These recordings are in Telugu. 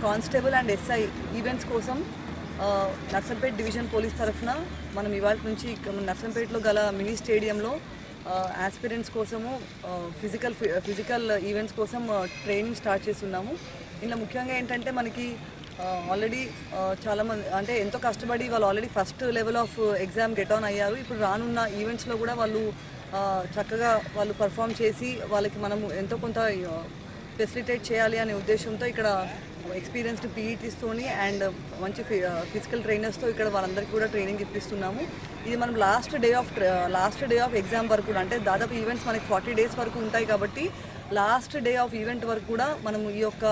కానిస్టేబుల్ అండ్ ఎస్ఐ ఈవెంట్స్ కోసం నర్సంపేట డివిజన్ పోలీస్ తరఫున మనం ఇవాళ నుంచి నర్సంపేటలో గల మినీ స్టేడియంలో ఆస్పిరెంట్స్ కోసము ఫిజికల్ ఈవెంట్స్ కోసం ట్రైనింగ్ స్టార్ట్ చేస్తున్నాము. ఇందులో ముఖ్యంగా ఏంటంటే మనకి ఆల్రెడీ చాలామంది అంటే ఎంతో కష్టపడి వాళ్ళు already first level of exam get on అయ్యారు. ఇప్పుడు రానున్న ఈవెంట్స్లో కూడా వాళ్ళు చక్కగా వాళ్ళు పర్ఫామ్ చేసి వాళ్ళకి మనము ఎంతో కొంత ఫెసిలిటేట్ చేయాలి అనే ఉద్దేశంతో ఇక్కడ ఎక్స్పీరియన్స్డ్ పీఈటీస్తోని అండ్ మంచి ఫిజికల్ ట్రైనర్స్తో ఇక్కడ వాళ్ళందరికీ కూడా ట్రైనింగ్ ఇప్పిస్తున్నాము. ఇది మనం లాస్ట్ డే ఆఫ్ ఎగ్జామ్ వరకు కూడా అంటే దాదాపు ఈవెంట్స్ మనకి 40 days వరకు ఉంటాయి కాబట్టి లాస్ట్ డే ఆఫ్ ఈవెంట్ వరకు కూడా మనము ఈ యొక్క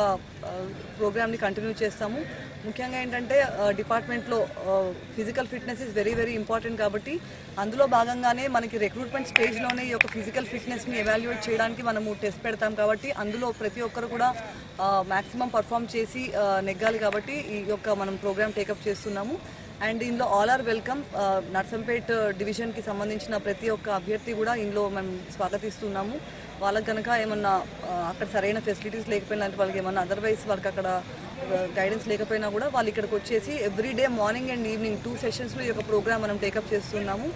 ప్రోగ్రామ్ని కంటిన్యూ చేస్తాము. ముఖ్యంగా ఏంటంటే డిపార్ట్మెంట్లో physical fitness is very very important కాబట్టి అందులో భాగంగానే మనకి రిక్రూట్మెంట్ స్టేజ్లోనే ఈ యొక్క ఫిజికల్ ఫిట్నెస్ని ఎవాల్యుయేట్ చేయడానికి మనము టెస్ట్ పెడతాం కాబట్టి అందులో ప్రతి ఒక్కరు కూడా మ్యాక్సిమం పర్ఫామ్ చేసి నెగ్గాలి కాబట్టి ఈ యొక్క మనం ప్రోగ్రామ్ టేకప్ చేస్తున్నాము. అండ్ ఇందులో ఆల్ ఆర్ వెల్కమ్. నర్సంపేట్ డివిజన్కి సంబంధించిన ప్రతి ఒక్క అభ్యర్థి కూడా ఇందులో మేము స్వాగతిస్తున్నాము. వాళ్ళకి కనుక ఏమన్నా అక్కడ సరైన ఫెసిలిటీస్ లేకపోయినా అంటే వాళ్ళకి ఏమన్నా అదర్వైజ్ వాళ్ళకి అక్కడ గైడెన్స్ లేకపోయినా కూడా వాళ్ళు ఇక్కడికి వచ్చేసి everyday morning and evening 2 sessions ఈ యొక్క ప్రోగ్రామ్ మనం టేకప్ చేస్తున్నాము.